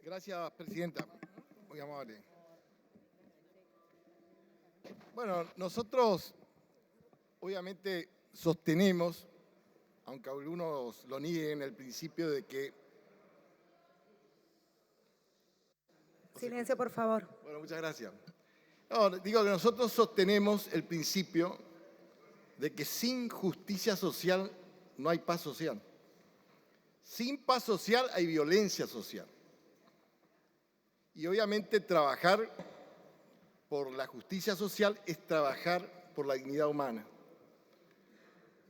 Gracias, presidenta. Muy amable. Bueno, nosotros obviamente sostenemos, aunque algunos lo nieguen, el principio de que... Silencio, por favor. Bueno, muchas gracias. No, digo que nosotros sostenemos el principio de que sin justicia social no hay paz social. Sin paz social hay violencia social. Y obviamente trabajar por la justicia social es trabajar por la dignidad humana.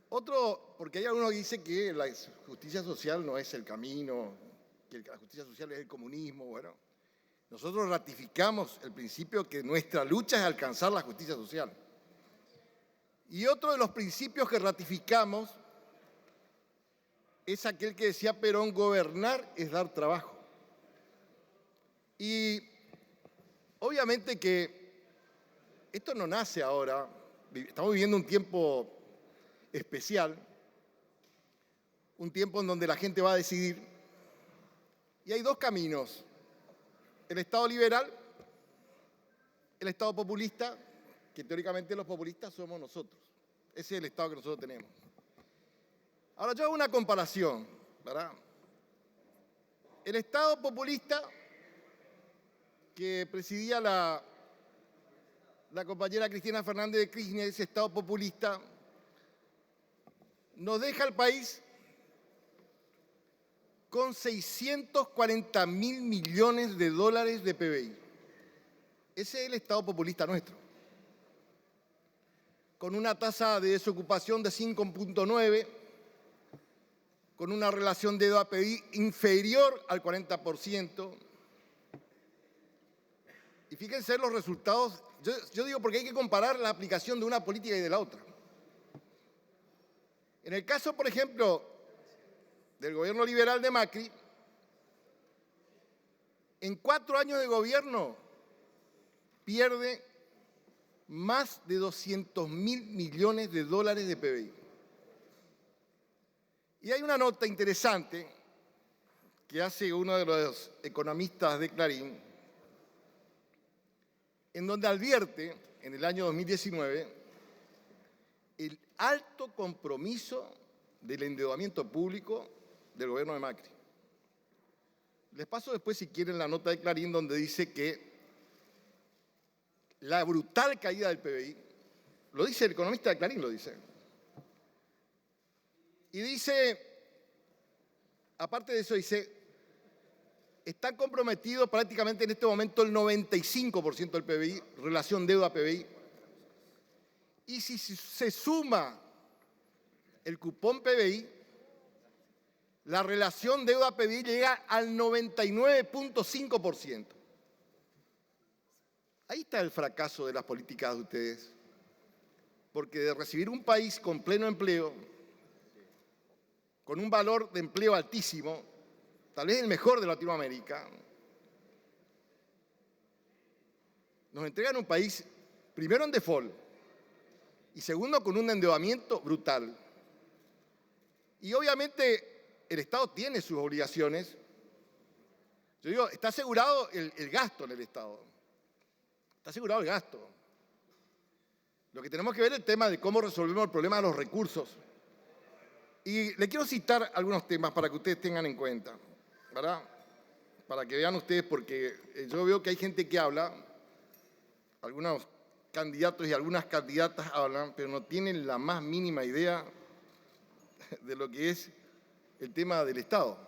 Otro, porque hay algunos que dicen que la justicia social no es el camino, que la justicia social es el comunismo. Bueno, nosotros ratificamos el principio que nuestra lucha es alcanzar la justicia social. Y otro de los principios que ratificamos es aquel que decía Perón: gobernar es dar trabajo. Y obviamente que esto no nace ahora, estamos viviendo un tiempo especial, un tiempo en donde la gente va a decidir, y hay dos caminos: el Estado liberal, el Estado populista, que teóricamente los populistas somos nosotros. Ese es el Estado que nosotros tenemos. Ahora yo hago una comparación, ¿verdad? El Estado populista que presidía la compañera Cristina Fernández de Kirchner, ese Estado populista, nos deja al país con 640.000 millones de dólares de PBI. Ese es el Estado populista nuestro. Con una tasa de desocupación de 5.9, con una relación de deuda-PBI inferior al 40%. Y fíjense los resultados. Yo digo porque hay que comparar la aplicación de una política y de la otra. En el caso, por ejemplo, del gobierno liberal de Macri, en 4 años de gobierno pierde más de 200.000 millones de dólares de PBI. Y hay una nota interesante que hace uno de los economistas de Clarín, en donde advierte, en el año 2019, el alto compromiso del endeudamiento público del gobierno de Macri. Les paso después, si quieren, la nota de Clarín, donde dice que la brutal caída del PBI, lo dice el economista de Clarín, lo dice. Y dice, aparte de eso, dice, está comprometido prácticamente en este momento el 95% del PBI, relación deuda-PBI. Y si se suma el cupón PBI, la relación deuda-PBI llega al 99.5%. Ahí está el fracaso de las políticas de ustedes. Porque de recibir un país con pleno empleo, con un valor de empleo altísimo, tal vez el mejor de Latinoamérica, nos entregan un país, primero en default, y segundo con un endeudamiento brutal. Y obviamente el Estado tiene sus obligaciones. Yo digo, está asegurado el gasto en el Estado. Está asegurado el gasto. Lo que tenemos que ver es el tema de cómo resolvemos el problema de los recursos. Y le quiero citar algunos temas para que ustedes tengan en cuenta, ¿verdad? Para que vean ustedes, porque yo veo que hay gente que habla, algunos candidatos y algunas candidatas hablan, pero no tienen la más mínima idea de lo que es el tema del Estado.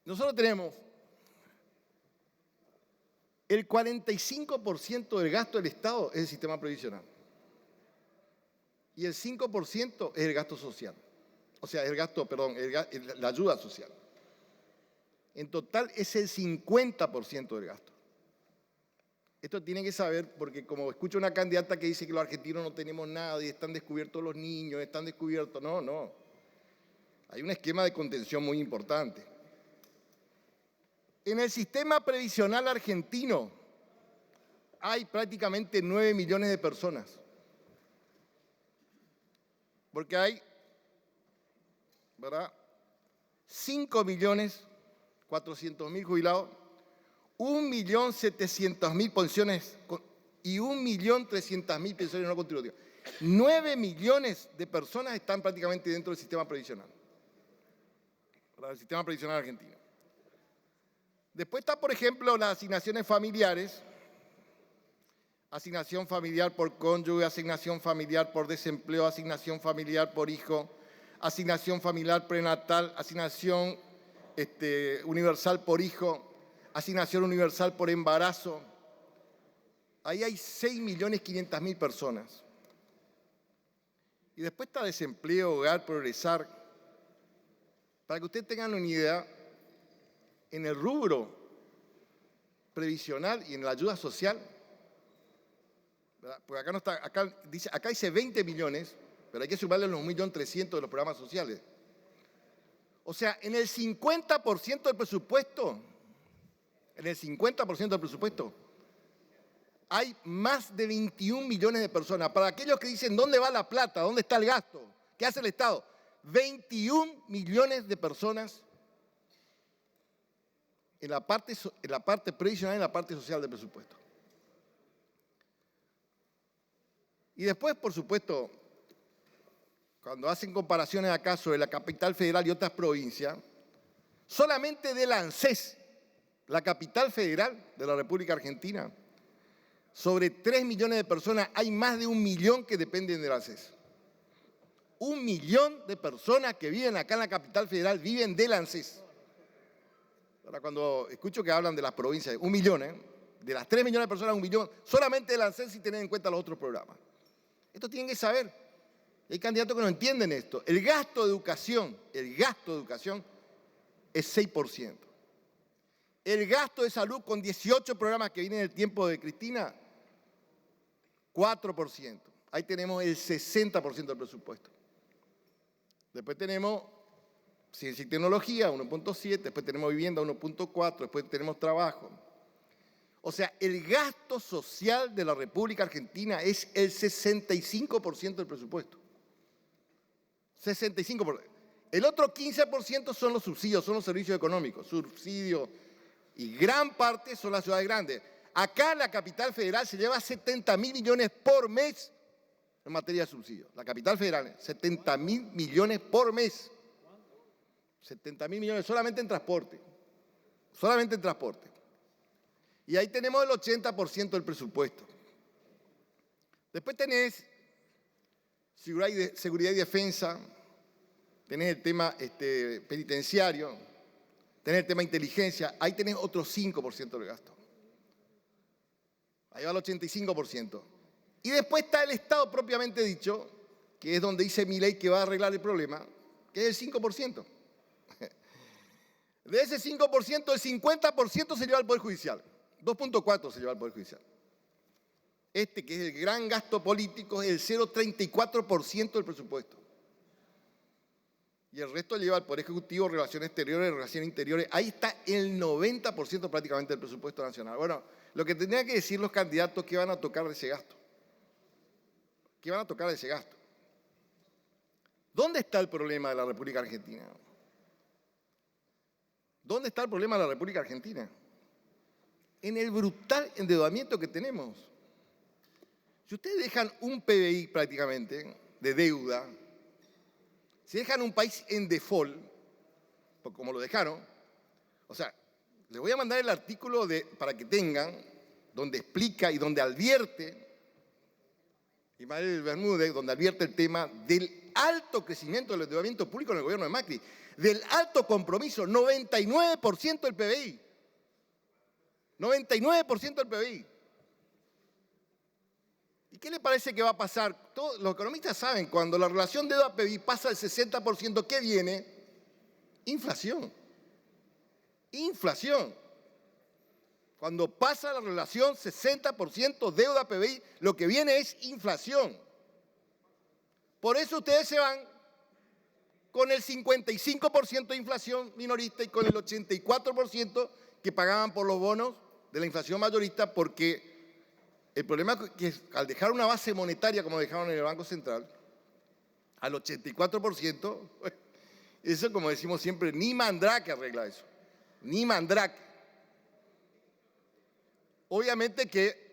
Nosotros tenemos el 45% del gasto del Estado es el sistema previsional. Y el 5% es el gasto social. O sea, el gasto, perdón, la ayuda social. En total es el 50% del gasto. Esto tienen que saber porque como escucho una candidata que dice que los argentinos no tenemos nada y están descubiertos los niños, están descubiertos. No. Hay un esquema de contención muy importante. En el sistema previsional argentino hay prácticamente 9 millones de personas. Porque hay, ¿verdad?, 5 millones 400.000 jubilados, 1.700.000 pensiones y 1.300.000 pensiones no contributivas. 9 millones de personas están prácticamente dentro del sistema previsional, el sistema previsional argentino. Después está, por ejemplo, las asignaciones familiares, asignación familiar por cónyuge, asignación familiar por desempleo, asignación familiar por hijo, asignación familiar prenatal, asignación universal por hijo, asignación universal por embarazo. Ahí hay 6.500.000 personas. Y después está desempleo, hogar, progresar. Para que ustedes tengan una idea, en el rubro previsional y en la ayuda social, ¿verdad? Porque acá no está, acá dice 20 millones, pero hay que sumarle los 1.300.000 de los programas sociales. O sea, en el 50% del presupuesto, hay más de 21 millones de personas. Para aquellos que dicen, ¿dónde va la plata? ¿Dónde está el gasto? ¿Qué hace el Estado? 21 millones de personas en la parte previsional y en la parte social del presupuesto. Y después, por supuesto, cuando hacen comparaciones acá sobre la capital federal y otras provincias, solamente del ANSES, la capital federal de la República Argentina, sobre 3 millones de personas, hay más de 1 millón que dependen del ANSES. 1 millón de personas que viven acá en la capital federal viven del ANSES. Ahora, cuando escucho que hablan de las provincias, 1 millón, de las 3 millones de personas, 1 millón, solamente del ANSES sin tener en cuenta los otros programas. Esto tienen que saber. Hay candidatos que no entienden esto. El gasto de educación es 6%. El gasto de salud con 18 programas que vienen del tiempo de Cristina, 4%. Ahí tenemos el 60% del presupuesto. Después tenemos ciencia y tecnología, 1.7, después tenemos vivienda, 1.4, después tenemos trabajo. O sea, el gasto social de la República Argentina es el 65% del presupuesto. 65%. El otro 15% son los subsidios, son los servicios económicos. Subsidios y gran parte son las ciudades grandes. Acá en la capital federal se lleva 70.000 millones por mes en materia de subsidios. La capital federal, 70.000 millones por mes. 70.000 millones solamente en transporte. Solamente en transporte. Y ahí tenemos el 80% del presupuesto. Después tenés seguridad y defensa, tenés el tema penitenciario, tenés el tema inteligencia, ahí tenés otro 5% del gasto. Ahí va el 85%. Y después está el Estado propiamente dicho, que es donde dice Milei que va a arreglar el problema, que es el 5%. De ese 5%, el 50% se lleva al Poder Judicial. 2.4 se lleva al Poder Judicial. Que es el gran gasto político, es el 0,34% del presupuesto. Y el resto lleva al Poder Ejecutivo, Relaciones Exteriores, Relaciones Interiores. Ahí está el 90% prácticamente del presupuesto nacional. Bueno, lo que tendrían que decir los candidatos que van a tocar de ese gasto. ¿Qué van a tocar de ese gasto? ¿Dónde está el problema de la República Argentina? ¿Dónde está el problema de la República Argentina? En el brutal endeudamiento que tenemos. Si ustedes dejan un PBI prácticamente de deuda, si dejan un país en default, como lo dejaron, o sea, les voy a mandar el artículo para que tengan, donde explica y donde advierte, Ismael Bermúdez, donde advierte el tema del alto crecimiento del endeudamiento público en el gobierno de Macri, del alto compromiso, 99% del PBI. 99% del PBI. ¿Y qué le parece que va a pasar? Todos los economistas saben, cuando la relación deuda-PBI pasa al 60%, ¿qué viene? Inflación. Inflación. Cuando pasa la relación 60% deuda-PBI, lo que viene es inflación. Por eso ustedes se van con el 55% de inflación minorista y con el 84% que pagaban por los bonos de la inflación mayorista, porque el problema es que al dejar una base monetaria como dejaron en el Banco Central, al 84%, eso como decimos siempre, ni Mandrake arregla eso. ni Mandrake. Obviamente que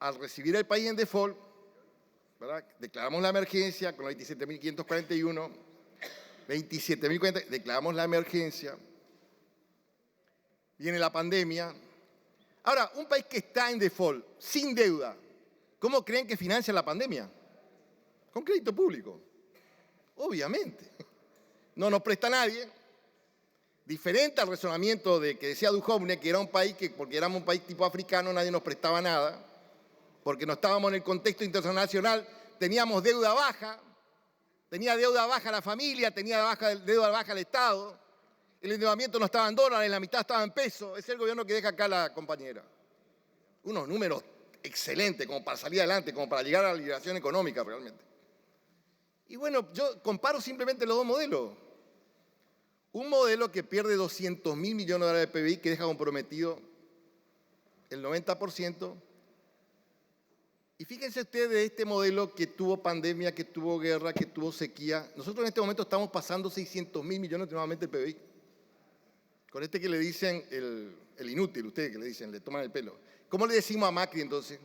al recibir el país en default, ¿verdad?, declaramos la emergencia con los 27.541, 27.040, declaramos la emergencia, viene la pandemia. Ahora, un país que está en default, sin deuda, ¿cómo creen que financia la pandemia? Con crédito público, obviamente. No nos presta nadie. Diferente al razonamiento de que decía Duhovne, que era un país que, porque éramos un país tipo africano, nadie nos prestaba nada, porque no estábamos en el contexto internacional, teníamos deuda baja, tenía deuda baja la familia, tenía deuda baja el Estado, el endeudamiento no estaba en dólares, la mitad estaba en pesos. Es el gobierno que deja acá la compañera. Unos números excelentes como para salir adelante, como para llegar a la liberación económica realmente. Y bueno, yo comparo simplemente los dos modelos. Un modelo que pierde 200.000 millones de dólares de PBI, que deja comprometido el 90%. Y fíjense ustedes de este modelo que tuvo pandemia, que tuvo guerra, que tuvo sequía. Nosotros en este momento estamos pasando 600.000 millones nuevamente el PBI. Con este que le dicen el inútil, ustedes que le dicen, le toman el pelo. ¿Cómo le decimos a Macri entonces?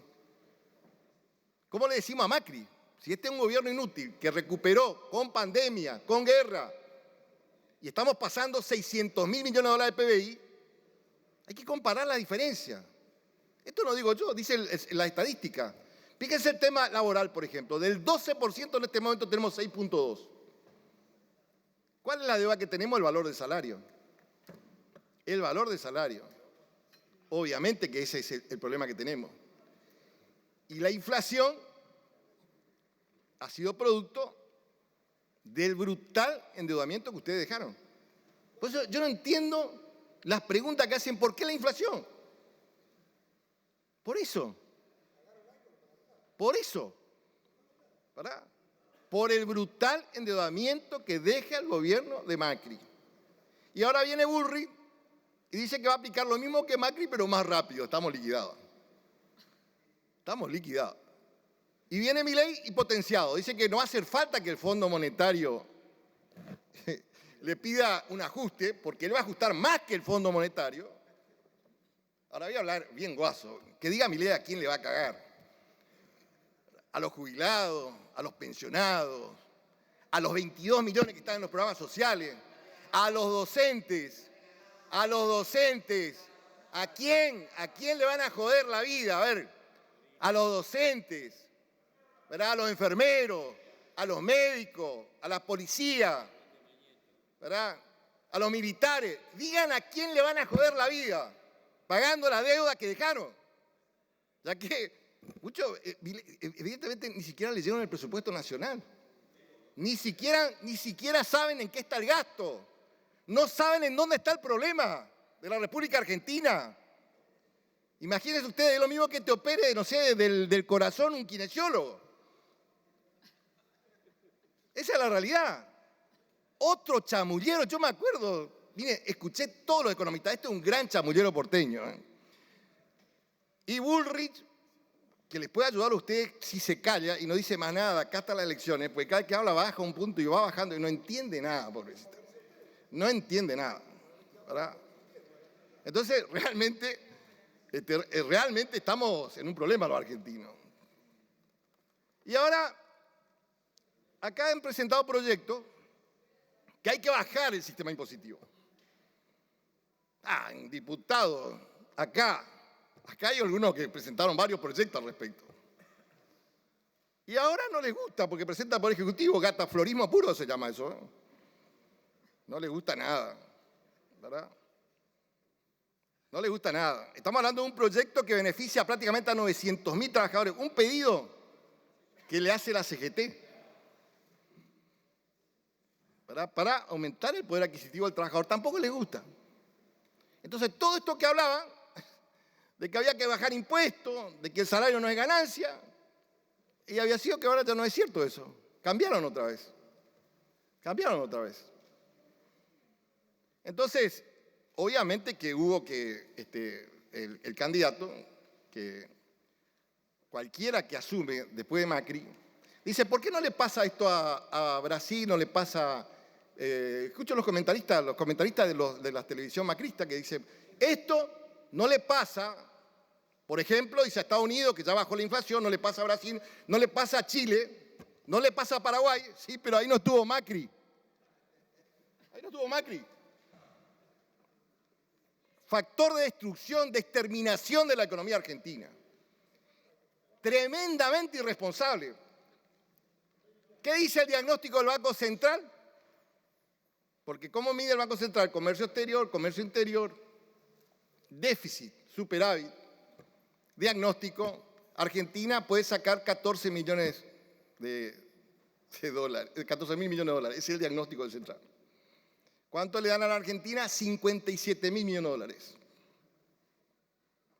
¿Cómo le decimos a Macri? Si este es un gobierno inútil que recuperó con pandemia, con guerra, y estamos pasando 600.000 millones de dólares de PBI, hay que comparar la diferencia. Esto no digo yo, dice la estadística. Fíjense el tema laboral, por ejemplo. Del 12% en este momento tenemos 6.2. ¿Cuál es la deuda que tenemos? El valor del salario. El valor del salario. Obviamente que ese es el problema que tenemos. Y la inflación ha sido producto del brutal endeudamiento que ustedes dejaron. Por eso yo no entiendo las preguntas que hacen, ¿por qué la inflación? Por eso. Por eso. ¿Verdad? Por el brutal endeudamiento que deja el gobierno de Macri. Y ahora viene Bullrich y dice que va a aplicar lo mismo que Macri, pero más rápido. Estamos liquidados. Estamos liquidados. Y viene Milei y potenciado. Dice que no va a hacer falta que el Fondo Monetario le pida un ajuste, porque él va a ajustar más que el Fondo Monetario. Ahora voy a hablar bien guaso. Que diga Milei a quién le va a cagar. A los jubilados, a los pensionados, a los 22 millones que están en los programas sociales, a los docentes. A los docentes, ¿a quién le van a joder la vida? A ver, a los docentes, ¿verdad?, a los enfermeros, a los médicos, a la policía, ¿verdad?, a los militares. Digan a quién le van a joder la vida, pagando la deuda que dejaron. Ya que muchos, evidentemente, ni siquiera leyeron el presupuesto nacional. Ni siquiera saben en qué está el gasto. No saben en dónde está el problema de la República Argentina. Imagínense ustedes, es lo mismo que te opere, no sé, del corazón un kinesiólogo. Esa es la realidad. Otro chamullero, yo me acuerdo, mire, escuché todos los economistas, este es un gran chamullero porteño. Y Bullrich, que les puede ayudar a ustedes si se calla y no dice más nada, acá están las elecciones, porque cada vez que habla baja un punto y va bajando y no entiende nada, pobrecito. No entiende nada, ¿verdad? Entonces, realmente estamos en un problema los argentinos. Y ahora, acá han presentado proyectos que hay que bajar el sistema impositivo. Diputados, acá hay algunos que presentaron varios proyectos al respecto. Y ahora no les gusta porque presenta por Ejecutivo, gataflorismo puro se llama eso, ¿eh? No les gusta nada, ¿verdad? No les gusta nada. Estamos hablando de un proyecto que beneficia prácticamente a 900.000 trabajadores. Un pedido que le hace la CGT, ¿verdad?, para aumentar el poder adquisitivo del trabajador. Tampoco les gusta. Entonces, todo esto que hablaban, de que había que bajar impuestos, de que el salario no es ganancia, y había sido que ahora ya no es cierto eso. Cambiaron otra vez. Cambiaron otra vez. Entonces, obviamente que hubo que el candidato, que cualquiera que asume después de Macri, dice, ¿por qué no le pasa esto a Brasil, no le pasa escucho los comentaristas de la televisión macrista que dicen, esto no le pasa, por ejemplo, dice a Estados Unidos, que ya bajó la inflación, no le pasa a Brasil, no le pasa a Chile, no le pasa a Paraguay, sí, pero ahí no estuvo Macri. Ahí no estuvo Macri. Factor de destrucción, de exterminación de la economía argentina. Tremendamente irresponsable. ¿Qué dice el diagnóstico del Banco Central? Porque ¿cómo mide el Banco Central? Comercio exterior, comercio interior, déficit, superávit. Diagnóstico, Argentina puede sacar 14 millones de dólares, 14.000 millones de dólares. Ese es el diagnóstico del Central. ¿Cuánto le dan a la Argentina? 57.000 millones de dólares.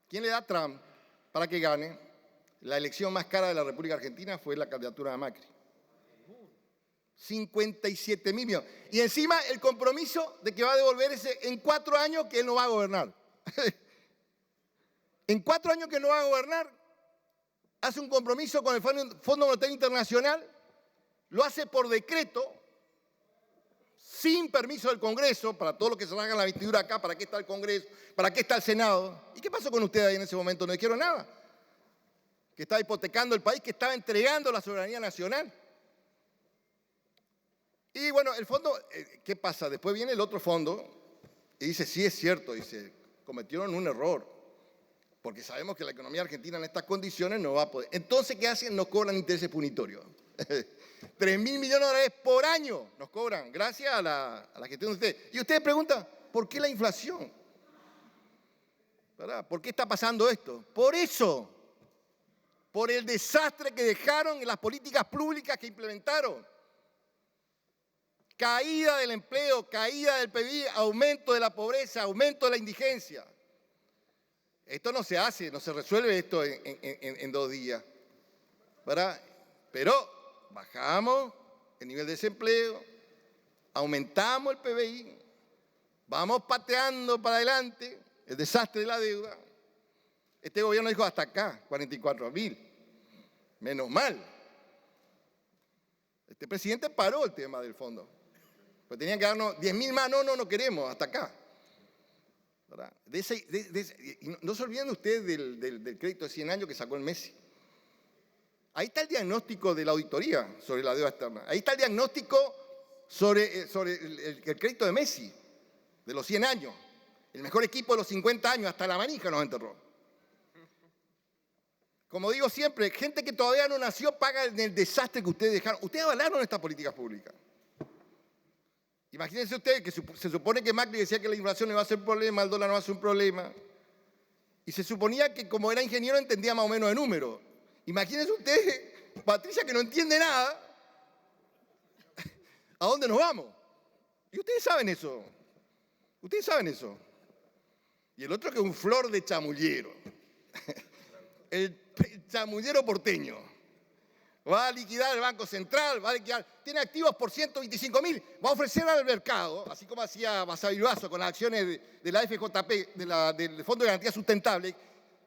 ¿Quién le da a Trump para que gane? La elección más cara de la República Argentina fue la candidatura de Macri. 57.000 millones. Y encima el compromiso de que va a devolver ese en 4 años que él no va a gobernar. En 4 años que no va a gobernar, hace un compromiso con el Fondo Monetario Internacional, lo hace por decreto, sin permiso del Congreso, para todo lo que se haga en la vestidura acá, ¿para qué está el Congreso? ¿Para qué está el Senado? ¿Y qué pasó con ustedes ahí en ese momento? No dijeron nada. Que estaba hipotecando el país, que estaba entregando la soberanía nacional. Y bueno, el fondo, ¿qué pasa? Después viene el otro fondo y dice, sí es cierto, dice, cometieron un error, porque sabemos que la economía argentina en estas condiciones no va a poder. Entonces, ¿qué hacen? Nos cobran intereses punitorios. 3.000 millones de dólares por año nos cobran, gracias a la gestión de ustedes. Y ustedes preguntan, ¿por qué la inflación? ¿Verdad? ¿Por qué está pasando esto? Por eso, por el desastre que dejaron en las políticas públicas que implementaron. Caída del empleo, caída del PIB, aumento de la pobreza, aumento de la indigencia. Esto no se hace, no se resuelve esto en 2 días, ¿verdad? Pero bajamos el nivel de desempleo, aumentamos el PBI, vamos pateando para adelante el desastre de la deuda. Este gobierno dijo hasta acá, 44.000. Menos mal. Este presidente paró el tema del fondo. Pues tenían que darnos 10.000 más, no queremos, hasta acá. ¿Verdad? No se olviden ustedes del crédito de 100 años que sacó el Messi. Ahí está el diagnóstico de la auditoría sobre la deuda externa. Ahí está el diagnóstico sobre el crédito de Messi, de los 100 años. El mejor equipo de los 50 años, hasta la manija nos enterró. Como digo siempre, gente que todavía no nació paga en el desastre que ustedes dejaron. Ustedes avalaron estas políticas públicas. Imagínense ustedes que se supone que Macri decía que la inflación no iba a ser un problema, el dólar no va a ser un problema. Y se suponía que como era ingeniero entendía más o menos de números. Imagínense ustedes, Patricia, que no entiende nada, ¿a dónde nos vamos? Y ustedes saben eso. Ustedes saben eso. Y el otro que es un flor de chamullero. El chamullero porteño. Va a liquidar el Banco Central, va a liquidar, tiene activos por 125.000, va a ofrecer al mercado, así como hacía Basavilbaso con las acciones de la FJP, del Fondo de Garantía Sustentable,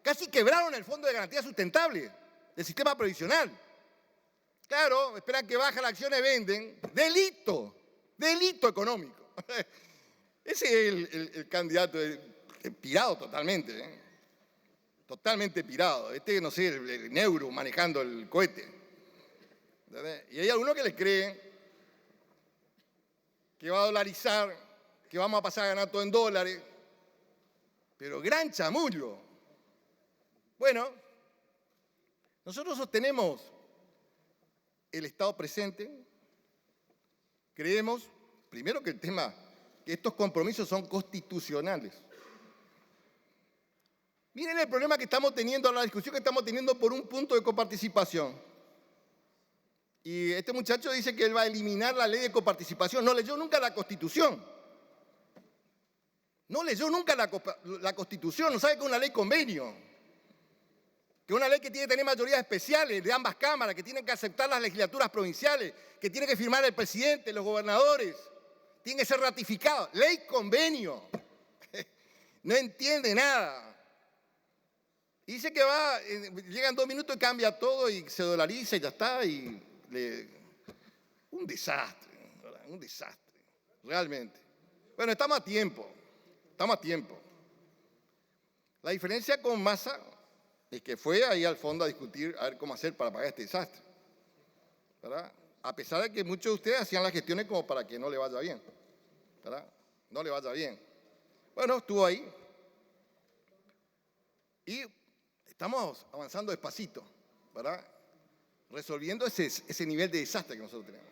casi quebraron el Fondo de Garantía Sustentable del sistema previsional. Claro, esperan que bajen las acciones, venden. Delito económico. Ese es el candidato, pirado totalmente, totalmente pirado. No sé, el Neuro manejando el cohete. Y hay algunos que les creen que va a dolarizar, que vamos a pasar a ganar todo en dólares, pero gran chamullo. Bueno, nosotros sostenemos el Estado presente, creemos, primero que que estos compromisos son constitucionales. Miren el problema que estamos teniendo, la discusión que estamos teniendo por un punto de coparticipación. Y este muchacho dice que él va a eliminar la ley de coparticipación. No leyó nunca la Constitución. No leyó nunca la Constitución. No sabe que es una ley convenio. Que es una ley que tiene que tener mayorías especiales de ambas cámaras, que tienen que aceptar las legislaturas provinciales, que tiene que firmar el presidente, los gobernadores. Tiene que ser ratificado. Ley convenio. No entiende nada. Y dice que llegan 2 minutos y cambia todo y se dolariza y ya está. Un desastre, ¿verdad? Un desastre. realmente. Bueno, estamos a tiempo, estamos a tiempo. La diferencia con Massa es que fue ahí al fondo a discutir a ver cómo hacer para pagar este desastre, ¿verdad? A pesar de que muchos de ustedes hacían las gestiones como para que no le vaya bien, ¿verdad? No le vaya bien. Bueno, estuvo ahí y estamos avanzando despacito, ¿verdad? Resolviendo ese nivel de desastre que nosotros tenemos.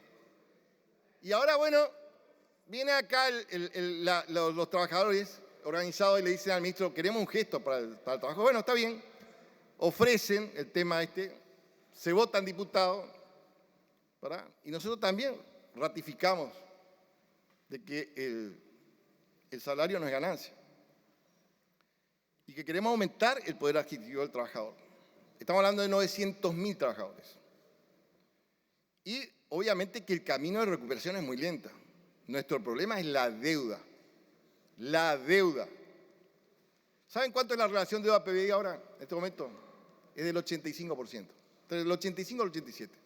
Y ahora, bueno, viene acá los trabajadores organizados y le dicen al ministro, queremos un gesto para el trabajo. Bueno, está bien, ofrecen el tema se votan diputados, ¿verdad? Y nosotros también ratificamos de que el salario no es ganancia y que queremos aumentar el poder adquisitivo del trabajador. Estamos hablando de 900.000 trabajadores. Y obviamente que el camino de recuperación es muy lento. Nuestro problema es la deuda. La deuda. ¿Saben cuánto es la relación deuda-PBI ahora, en este momento? Es del 85%. Entre el 85 y el 87.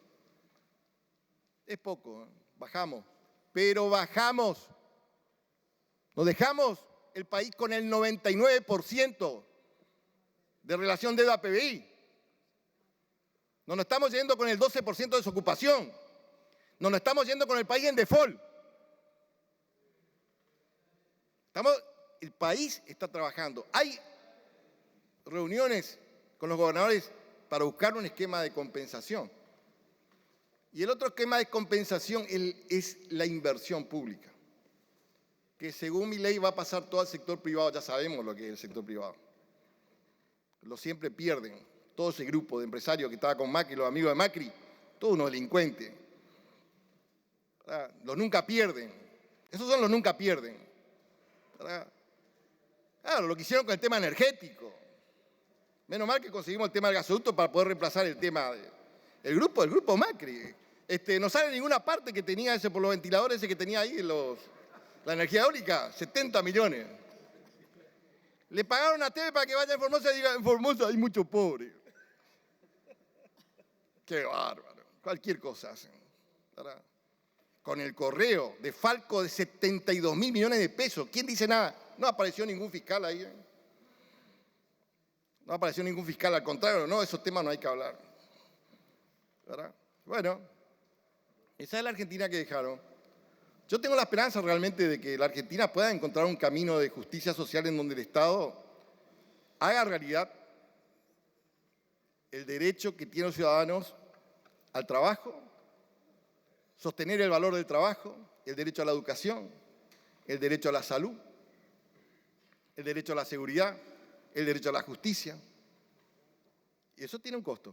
Es poco, ¿eh? Bajamos. Pero bajamos. Nos dejamos el país con el 99% de relación deuda-PBI. Nos estamos yendo con el 12% de desocupación. Nos estamos yendo con el país en default. El país está trabajando. Hay reuniones con los gobernadores para buscar un esquema de compensación. Y el otro esquema de compensación es la inversión pública, que según mi ley va a pasar todo al sector privado. Ya sabemos lo que es el sector privado. Lo siempre pierden. Todo ese grupo de empresarios que estaba con Macri, los amigos de Macri, todos unos delincuentes. ¿Verdad? Los nunca pierden. Esos son los nunca pierden. ¿Verdad? Claro, lo que hicieron con el tema energético. Menos mal que conseguimos el tema del gasoducto para poder reemplazar el tema del grupo Macri. No sale en ninguna parte que tenía ese por los ventiladores ese que tenía ahí la energía eólica, 70 millones. Le pagaron a TV para que vaya a Formosa y diga, en Formosa hay mucho pobre. Qué bárbaro. Cualquier cosa hacen. ¿Verdad? Con el correo de Falco de 72.000 millones de pesos. ¿Quién dice nada? No apareció ningún fiscal ahí. ¿Eh? No apareció ningún fiscal. Al contrario, no, esos temas no hay que hablar. ¿Verdad? Bueno, esa es la Argentina que dejaron. Yo tengo la esperanza realmente de que la Argentina pueda encontrar un camino de justicia social en donde el Estado haga realidad el derecho que tienen los ciudadanos al trabajo, sostener el valor del trabajo, el derecho a la educación, el derecho a la salud, el derecho a la seguridad, el derecho a la justicia. Y eso tiene un costo.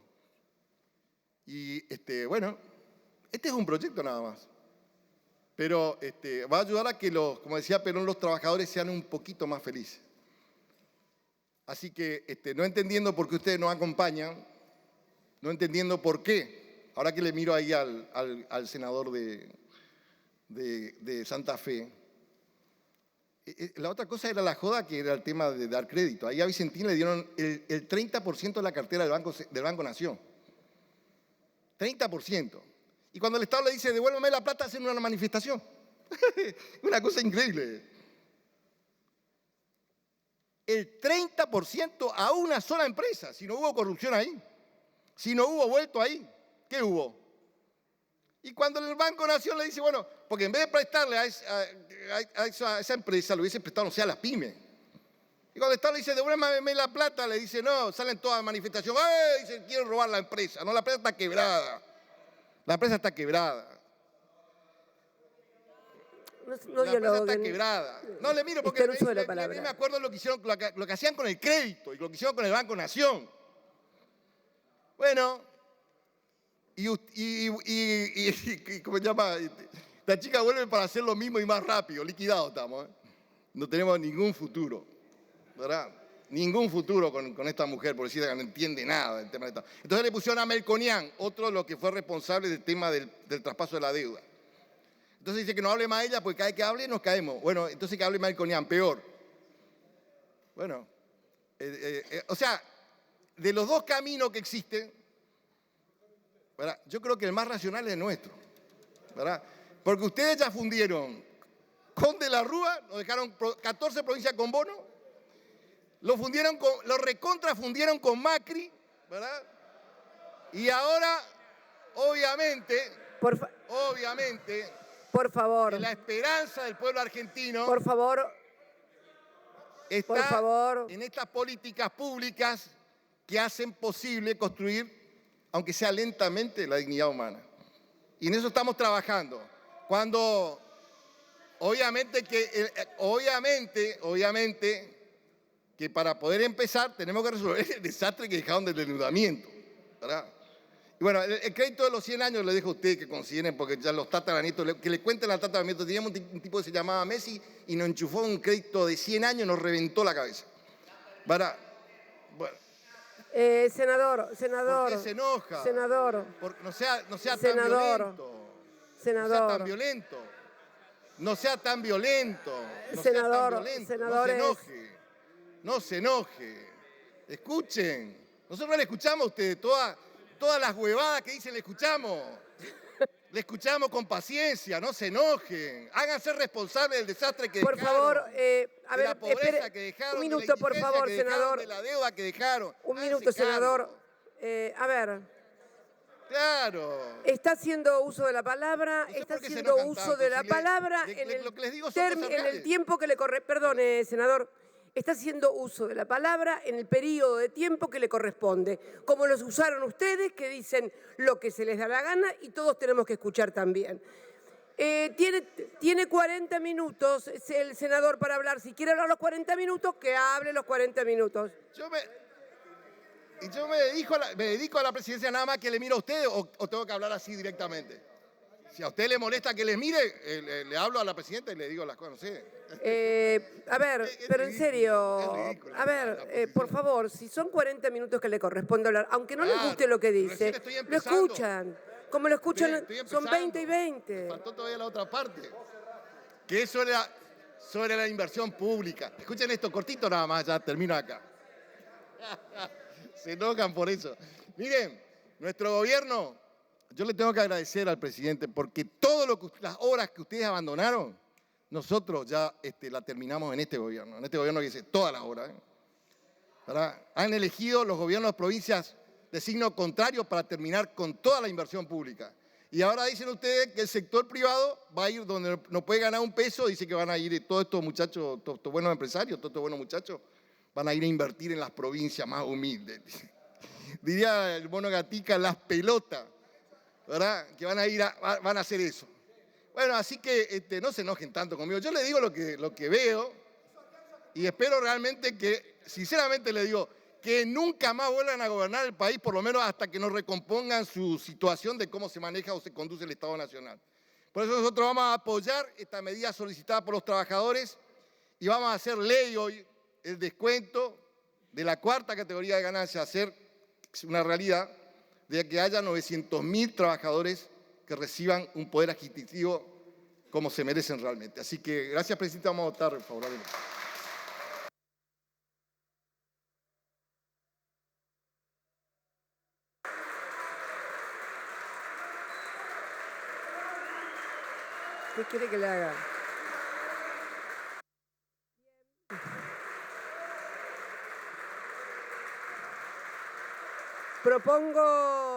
Y bueno, este es un proyecto nada más. Pero va a ayudar a que, como decía Perón, los trabajadores sean un poquito más felices. Así que no entendiendo por qué ustedes nos acompañan, no entendiendo por qué, ahora que le miro ahí al senador de Santa Fe, la otra cosa era la joda, que era el tema de dar crédito. Ahí a Vicentín le dieron el 30% de la cartera del Banco Nación. 30%. Y cuando el Estado le dice, devuélvame la plata, hacen una manifestación. Una cosa increíble. El 30% a una sola empresa, si no hubo corrupción ahí, si no hubo vuelto ahí, ¿qué hubo? Y cuando el Banco Nación le dice, bueno, porque en vez de prestarle a esa empresa, le hubiese prestado, no sé, a las pymes. Y cuando el Estado le dice, devuélvame la plata, le dice, no, salen todas las manifestaciones, ¡ay! Dicen, quieren robar la empresa. No, la empresa está quebrada. La empresa está quebrada. No, la empresa está quebrada. No le miro porque me acuerdo lo que hacían con el crédito y lo que hicieron con el Banco Nación. Bueno, ¿cómo se llama? La chica vuelve para hacer lo mismo y más rápido, liquidados estamos. No tenemos ningún futuro, ¿verdad? Ningún futuro con esta mujer, por decir que no entiende nada del tema de Estado. Entonces le pusieron a Melconian, otro de los que fue responsable del tema del traspaso de la deuda. Entonces dice que no hable más ella, porque cada vez que hable nos caemos. Bueno, entonces que hable Melconian, peor. Bueno, o sea, de los dos caminos que existen, ¿verdad? Yo creo que el más racional es el nuestro, ¿verdad? Porque ustedes ya fundieron Conde de la Rúa, nos dejaron 14 provincias con bono, lo recontrafundieron con Macri, ¿verdad? Y ahora, obviamente, por favor, la esperanza del pueblo argentino por favor, está en estas políticas públicas que hacen posible construir, aunque sea lentamente, la dignidad humana. Y en eso estamos trabajando. Cuando, obviamente que para poder empezar tenemos que resolver el desastre que dejaron del endeudamiento, ¿verdad? Y bueno, el crédito de los 100 años le dejo a ustedes que consideren, porque ya los tataranietos, que le cuenten al tataranieto. Teníamos un tipo que se llamaba Messi y nos enchufó un crédito de 100 años y nos reventó la cabeza. Bueno. Senador. ¿Por qué se enoja? Senador. No sea Senador. tan violento. Senador. No sea tan violento. Senador. No se enoje. Escuchen. Nosotros le escuchamos a ustedes. Todas las huevadas que dicen le escuchamos. Le escuchamos con paciencia. No se enojen. Háganse responsables del desastre que dejaron. Por favor, de la pobreza que dejaron. Un minuto, por favor, senador. De la deuda que dejaron. Un minuto, senador. A ver. Claro. Está haciendo uso de la palabra, está haciendo uso de la palabra en el tiempo que le corresponde. Perdone, senador. Está haciendo uso de la palabra en el periodo de tiempo que le corresponde, como los usaron ustedes, que dicen lo que se les da la gana y todos tenemos que escuchar también. Tiene 40 minutos el senador para hablar. Si quiere hablar los 40 minutos, que hable los 40 minutos. Yo me dedico a la presidencia nada más que le miro a usted, o tengo que hablar así directamente. Si a usted le molesta que le mire, le hablo a la presidenta y le digo las cosas, no sé. A ver, pero en serio, a ver, por favor, si son 40 minutos que le corresponde hablar, aunque no les guste lo que dice, lo escuchan. Como lo escuchan, son 20 y 20. Faltó todavía la otra parte, que es sobre la inversión pública. Escuchen esto, cortito nada más, ya termino acá. Se enojan por eso. Miren, nuestro gobierno, yo le tengo que agradecer al presidente porque las obras que ustedes abandonaron, nosotros ya la terminamos en este gobierno. En este gobierno que dice todas las obras. ¿Verdad? Han elegido los gobiernos de provincias de signo contrario para terminar con toda la inversión pública. Y ahora dicen ustedes que el sector privado va a ir donde no puede ganar un peso, dice que van a ir todos estos muchachos, todos estos buenos empresarios, todos estos buenos muchachos, van a ir a invertir en las provincias más humildes. Diría el mono Gatica, las pelotas, ¿verdad? Que van a hacer eso. Bueno, así que no se enojen tanto conmigo. Yo le digo lo que veo y espero realmente que, sinceramente le digo, que nunca más vuelvan a gobernar el país, por lo menos hasta que nos recompongan su situación de cómo se maneja o se conduce el Estado Nacional. Por eso nosotros vamos a apoyar esta medida solicitada por los trabajadores y vamos a hacer ley hoy el descuento de la cuarta categoría de ganancia, hacer una realidad de que haya 900.000 trabajadores que reciban un poder adquisitivo como se merecen realmente. Así que, gracias, presidente, vamos a votar favorablemente. ¿Qué quiere que le haga? Propongo